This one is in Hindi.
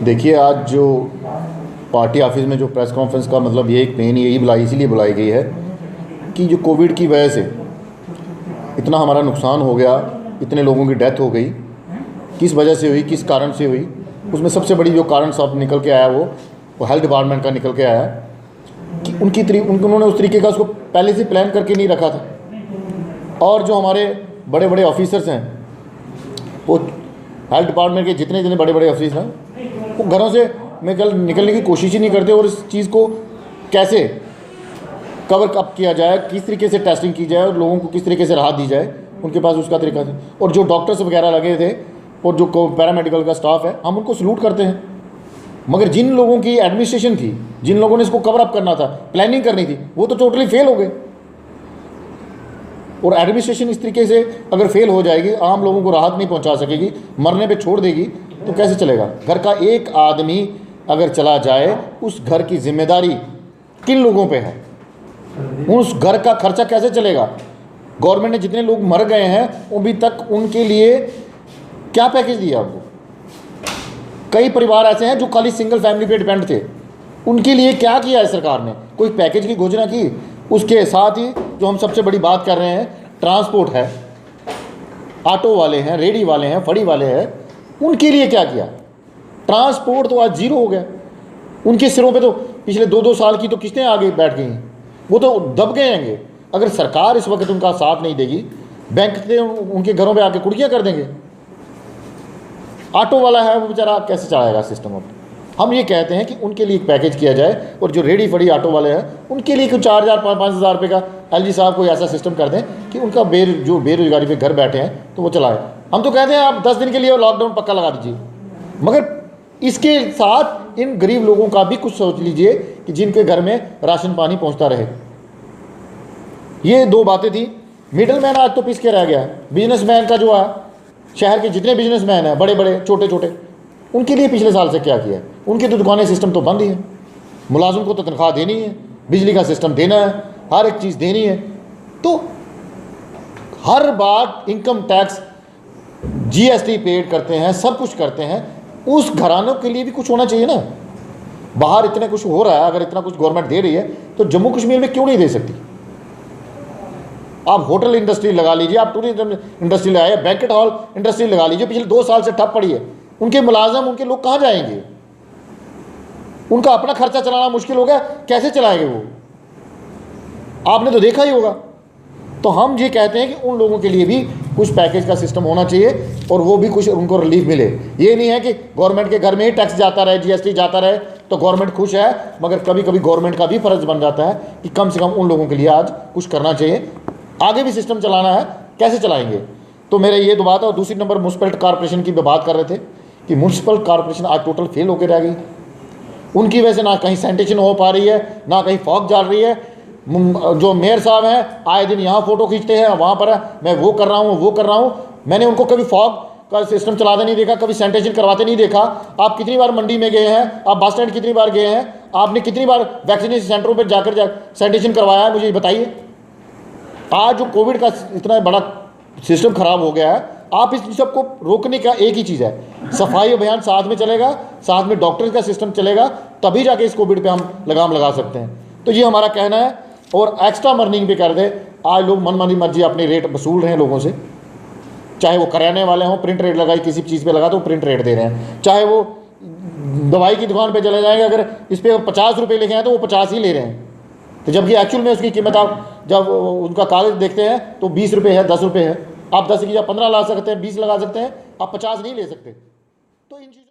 देखिए, आज जो पार्टी ऑफिस में जो प्रेस कॉन्फ्रेंस का मतलब ये एक मेन यही इसीलिए बुलाई गई है कि जो कोविड की वजह से इतना हमारा नुकसान हो गया, इतने लोगों की डेथ हो गई, किस वजह से हुई, किस कारण से हुई, उसमें सबसे बड़ी जो कारण सब निकल के आया वो हेल्थ डिपार्टमेंट का निकल के आया कि उन्होंने उस तरीके का उसको पहले से प्लान करके नहीं रखा था। और जो हमारे बड़े बड़े ऑफिसर्स हैं, वो हेल्थ डिपार्टमेंट के जितने बड़े बड़े ऑफिसर हैं, वो घरों से निकलने की कोशिश ही नहीं करते और इस चीज़ को कैसे कवर अप किया जाए, किस तरीके से टेस्टिंग की जाए और लोगों को किस तरीके से राहत दी जाए, उनके पास उसका तरीका था। और जो डॉक्टर्स वगैरह लगे थे और जो पैरामेडिकल का स्टाफ है, हम उनको सलूट करते हैं। मगर जिन लोगों की एडमिनिस्ट्रेशन थी, जिन लोगों ने इसको कवर अप करना था, प्लानिंग करनी थी, वो तो टोटली फेल हो गए। और एडमिनिस्ट्रेशन इस तरीके से अगर फेल हो जाएगी, आम लोगों को राहत नहीं पहुंचा सकेगी, मरने पे छोड़ देगी, तो कैसे चलेगा? घर का एक आदमी अगर चला जाए, उस घर की जिम्मेदारी किन लोगों पे है? उस घर का खर्चा कैसे चलेगा? गवर्नमेंट ने जितने लोग मर गए हैं अभी तक उनके लिए क्या पैकेज दिया उनको? कई परिवार ऐसे हैं जो खाली सिंगल फैमिली पे डिपेंड थे, उनके लिए क्या किया है सरकार ने? कोई पैकेज की घोषणा की? उसके साथ ही जो हम सबसे बड़ी बात कर रहे हैं, ट्रांसपोर्ट है, ऑटो वाले हैं, रेडी वाले हैं, फड़ी वाले हैं, उनके लिए क्या किया? ट्रांसपोर्ट तो आज जीरो हो गया। उनके सिरों पे तो पिछले 2-2 साल की तो किस्तें आगे बैठ गई हैं, वो तो दब गए हैं। अगर सरकार इस वक्त उनका साथ नहीं देगी, बैंक से उनके घरों पे आके कुर्कियाँ कर देंगे। ऑटो वाला है, वो बेचारा कैसे चलाएगा सिस्टम? अब हम ये कहते हैं कि उनके लिए एक पैकेज किया जाए और जो रेडी फड़ी ऑटो वाले हैं उनके लिए कुछ 4,000-5,000 रुपये का एलजी साहब कोई ऐसा सिस्टम कर दें कि उनका जो बेरोजगारी पे घर बैठे हैं तो वो चलाए। हम तो कहते हैं आप 10 दिन के लिए लॉकडाउन पक्का लगा दीजिए, मगर इसके साथ इन गरीब लोगों का भी कुछ सोच लीजिए कि जिनके घर में राशन पानी पहुंचता रहे। ये 2 बातें थी। मिडलमैन आज तो पिस के रह गया। बिजनेसमैन का जो है, शहर के जितने बिजनेसमैन हैं, बड़े बड़े छोटे छोटे, उनके लिए पिछले साल से क्या किया है? उनकी तो दुकानें सिस्टम तो बंद ही है। मुलाजिम को तो तनख्वाह देनी है, बिजली का सिस्टम देना है, हर एक चीज़ देनी है। तो हर बात इनकम टैक्स, जीएसटी पेड करते हैं, सब कुछ करते हैं। उस घरानों के लिए भी कुछ होना चाहिए ना। बाहर इतने कुछ हो रहा है, अगर इतना कुछ गवर्नमेंट दे रही है तो जम्मू कश्मीर में क्यों नहीं दे सकती? आप होटल इंडस्ट्री लगा लीजिए, आप टूरिज्म इंडस्ट्री लगाइए, बैंकेट हॉल इंडस्ट्री लगा लीजिए, पिछले 2 साल से ठप पड़ी है। उनके मुलाजिम, उनके लोग कहाँ जाएंगे? उनका अपना खर्चा चलाना मुश्किल हो गया, कैसे चलाएंगे वो? आपने तो देखा ही होगा। तो हम ये कहते हैं कि उन लोगों के लिए भी कुछ पैकेज का सिस्टम होना चाहिए और वो भी कुछ उनको रिलीफ मिले। ये नहीं है कि गवर्नमेंट के घर में ही टैक्स जाता रहे, जीएसटी जाता रहे तो गवर्नमेंट खुश है, मगर कभी कभी गवर्नमेंट का भी फर्ज बन जाता है कि कम से कम उन लोगों के लिए आज कुछ करना चाहिए। आगे भी सिस्टम चलाना है, कैसे चलाएंगे? तो मेरे ये 2 बात है। और दूसरी नंबर, म्यूनसिपल कॉरपोरेशन की बात कर रहे थे कि म्यूनसिपल कॉरपोरेशन आज टोटल फेल होकर रह गई। उनकी वजह से ना कहीं सैनिटेशन हो पा रही है, ना कहीं फॉग जल रही है। जो मेयर साहब हैं, आए दिन यहाँ फ़ोटो खींचते हैं, वहाँ पर मैं वो कर रहा हूँ, वो कर रहा हूँ। मैंने उनको कभी फॉग का सिस्टम चलाते नहीं देखा, कभी सैनिटेशन करवाते नहीं देखा। आप कितनी बार मंडी में गए हैं? आप बस स्टैंड कितनी बार गए हैं? आपने कितनी बार वैक्सीनेशन सेंटरों पर जाकर सैनिटेशन करवाया है? मुझे बताइए। आज जो कोविड का इतना बड़ा सिस्टम खराब हो गया है, आप इस सबको रोकने का एक ही चीज़ है, सफाई अभियान साथ में चलेगा, साथ में डॉक्टर का सिस्टम चलेगा, तभी जाके इस कोविड पे हम लगाम लगा सकते हैं। तो ये हमारा कहना है। और एक्स्ट्रा अर्निंग भी कर दे। आज लोग मनमानी मर्जी अपनी रेट वसूल रहे हैं लोगों से, चाहे वो करियाने वाले हों, प्रिंट रेट लगाई, किसी चीज़ पे लगा तो प्रिंट रेट दे रहे हैं। चाहे वो दवाई की दुकान पे चले जाएंगे, अगर इस पर 50 रुपये लिखे हैं तो वो 50 ही ले रहे हैं। तो जबकि एक्चुअल में उसकी कीमत आप जब उनका कागज देखते हैं तो 20 रुपये है, 10 रुपये है। आप 10 की जगह 15 ला सकते हैं, 20 लगा सकते हैं, आप 50 नहीं ले सकते। तो इन